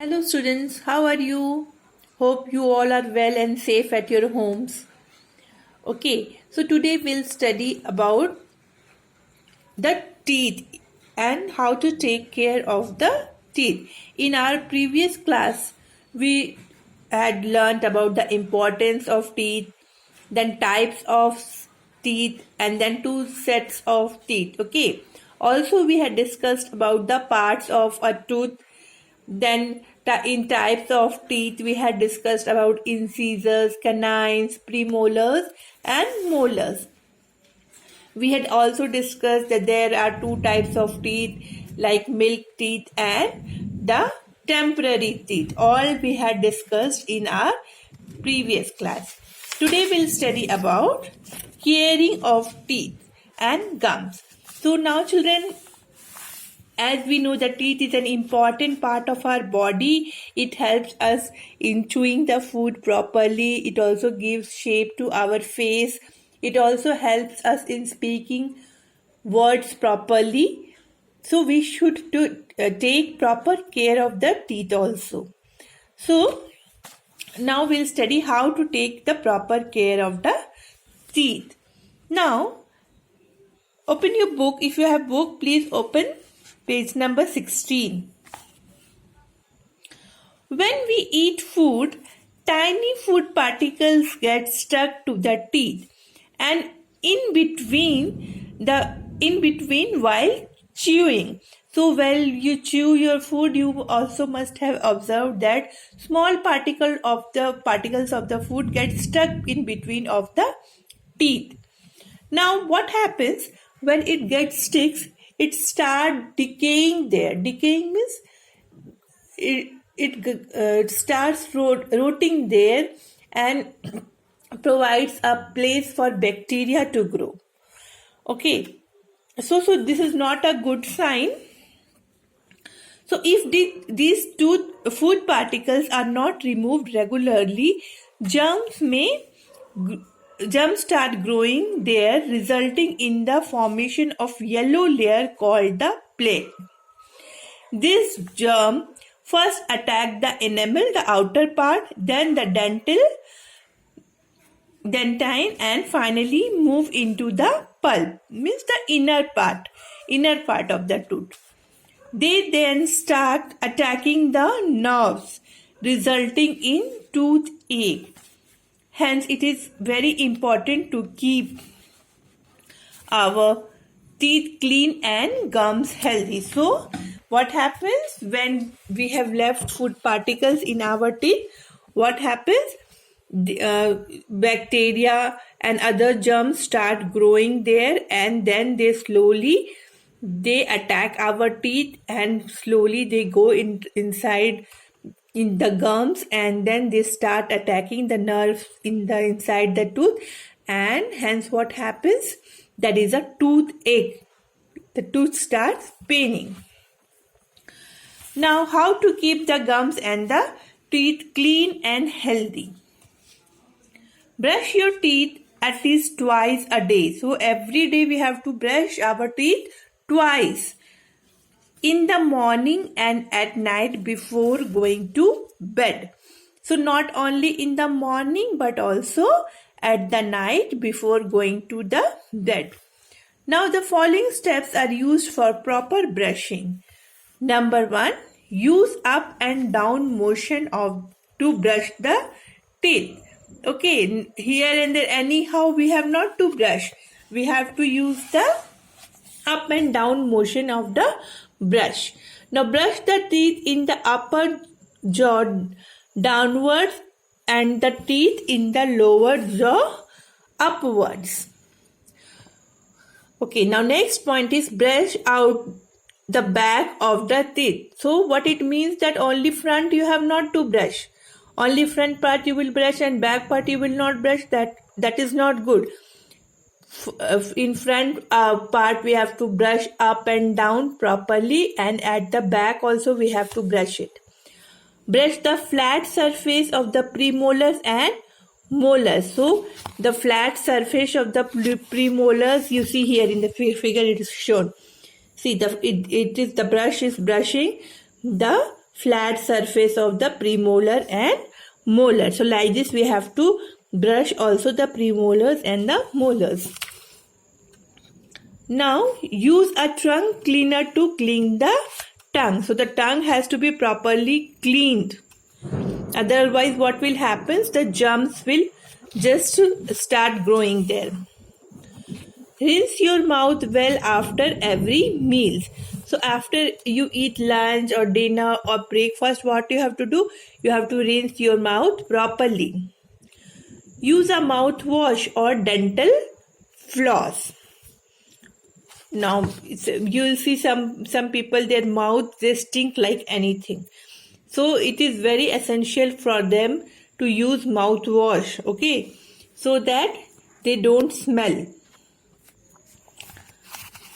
Hello students, how are you? Hope you all are well and safe at your homes. Okay, so today we'll study about the teeth and how to take care of the teeth. In our previous class, we had learnt about the importance of teeth, then types of teeth, and then two sets of teeth. Okay, also we had discussed about the parts of a tooth. Then in types of teeth, we had discussed about incisors, canines, premolars and molars. We had also discussed that there are two types of teeth like milk teeth and the temporary teeth. All we had discussed in our previous class. Today we'll study about caring of teeth and gums. So now children, as we know that teeth is an important part of our body. It helps us in chewing the food properly. It also gives shape to our face. It also helps us in speaking words properly. So we should take proper care of the teeth also. So now we'll study how to take the proper care of the teeth. Now open your book. If you have book, please open page number 16. When we eat food, tiny food particles get stuck to the teeth and in between while chewing. So while you chew your food, you also must have observed that small particles of the food get stuck in between of the teeth. Now what happens when it gets sticks? It start decaying there. Decaying means it starts rotting there and provides a place for bacteria to grow. Okay, so this is not a good sign. So if these food particles are not removed regularly, germs start growing there, resulting in the formation of yellow layer called the plaque. This germ first attack the enamel, the outer part, then the dentine, and finally move into the pulp, means the inner part of the tooth. They then start attacking the nerves, resulting in toothache. Hence, it is very important to keep our teeth clean and gums healthy. So, what happens when we have left food particles in our teeth? What happens? Bacteria and other germs start growing there, and then they attack our teeth, and slowly they go inside in the gums, and then they start attacking the nerves inside the tooth, and hence what happens? That is a toothache. The tooth starts paining. Now, how to keep the gums and the teeth clean and healthy? Brush your teeth at least twice a day. So every day we have to brush our teeth twice, in the morning and at night before going to bed. So not only in the morning but also at the night before going to the bed. Now the following steps are used for proper brushing. Number 1, use up and down motion to brush the teeth. Okay, here and there anyhow we have not to brush. We have to use the up and down motion of the brush. Now brush the teeth in the upper jaw downwards and the teeth in the lower jaw upwards. Okay, now next point is brush out the back of the teeth. So what it means that only front you have not to brush. Only front part you will brush and back part you will not brush. That is not good. In front part we have to brush up and down properly, and at the back also we have to brush it. Brush the flat surface of the premolars and molars. So the flat surface of the premolars, you see here in the figure it is shown. See, the brush is brushing the flat surface of the premolar and molar. So like this we have to brush also the premolars and the molars. Now use a tongue cleaner to clean the tongue. So the tongue has to be properly cleaned. Otherwise what will happen? The germs will just start growing there. Rinse your mouth well after every meal. So after you eat lunch or dinner or breakfast, what you have to do? You have to rinse your mouth properly. Use a mouthwash or dental floss. Now you'll see some people, their mouth, they stink like anything. So it is very essential for them to use mouthwash, okay, so that they don't smell.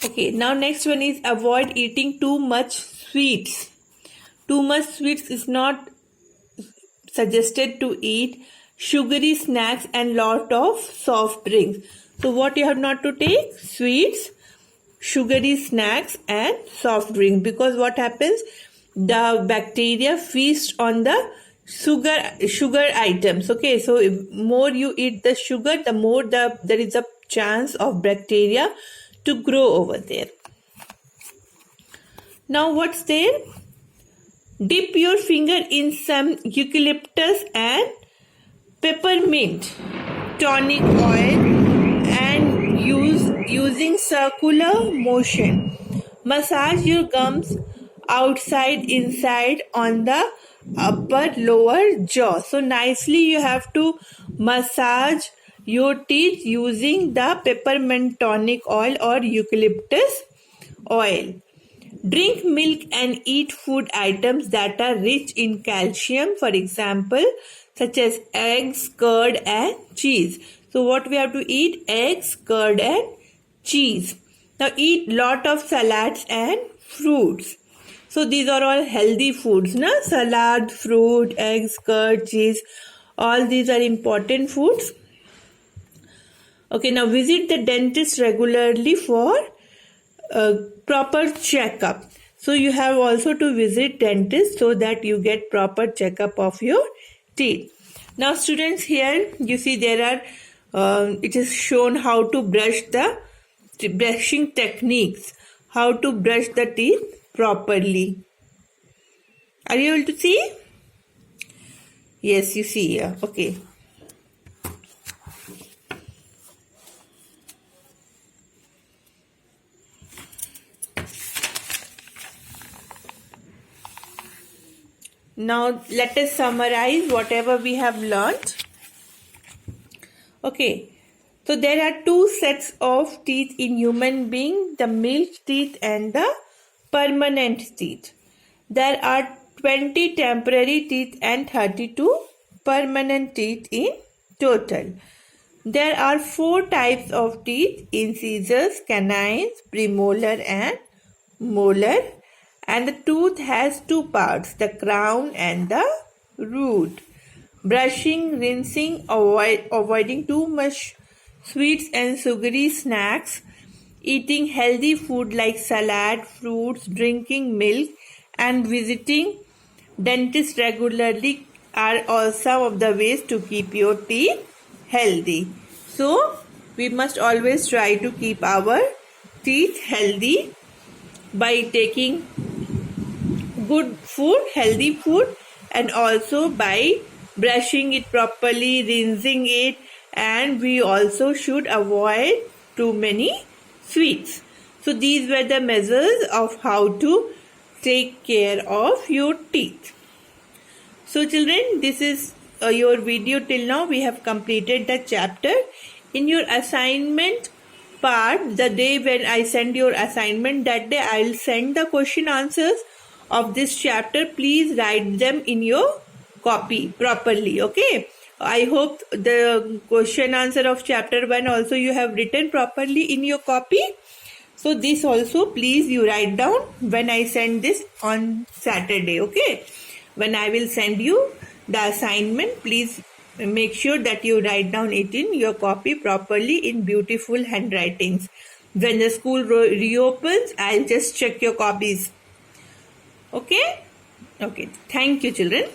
Okay, now next one is avoid eating too much sweets. Too much sweets is not suggested to eat. Sugary snacks and lot of soft drinks. So what you have not to take? Sweets, sugary snacks and soft drink, because what happens, the bacteria feast on the sugar items. Okay, so if more you eat the sugar, the more there is a chance of bacteria to grow over there. Now what's there? Dip your finger in some eucalyptus and peppermint tonic oil and using circular motion. Massage your gums outside, inside, on the upper lower jaw. So nicely you have to massage your teeth using the peppermint tonic oil or eucalyptus oil. Drink milk and eat food items that are rich in calcium, for example, such as eggs, curd and cheese. So what we have to eat? Eggs, curd and cheese. Now eat lot of salads and fruits. So these are all healthy foods, na? Salad, fruit, eggs, curd, cheese. All these are important foods. Okay, now visit the dentist regularly for proper checkup. So you have also to visit dentist so that you get proper checkup of your teeth. Now students, here you see there are it is shown how to brush the brushing techniques, how to brush the teeth properly. Are you able to see? Yes, you see here. Okay. Now let us summarize whatever we have learnt. Okay, so there are two sets of teeth in human being, the milk teeth and the permanent teeth. There are 20 temporary teeth and 32 permanent teeth in total. There are 4 types of teeth: incisors, canines, premolar and molar. And the tooth has 2 parts, the crown and the root. Brushing, rinsing, avoiding too much sweets and sugary snacks, eating healthy food like salad, fruits, drinking milk, and visiting dentist regularly are all some of the ways to keep your teeth healthy. So we must always try to keep our teeth healthy by taking good food, healthy food, and also by brushing it properly, rinsing it, and we also should avoid too many sweets. So these were the measures of how to take care of your teeth. So children, this is your video till now. We have completed the chapter. In your assignment part, the day when I send your assignment, that day I will send the question answers of this chapter. Please write them in your copy properly. Okay, I hope the question answer of chapter 1 also you have written properly in your copy. So this also please you write down when I send this on Saturday. Okay, when I will send you the assignment, please make sure that you write down it in your copy properly in beautiful handwritings. When the school reopens, I'll just check your copies. Okay. Okay, thank you, children.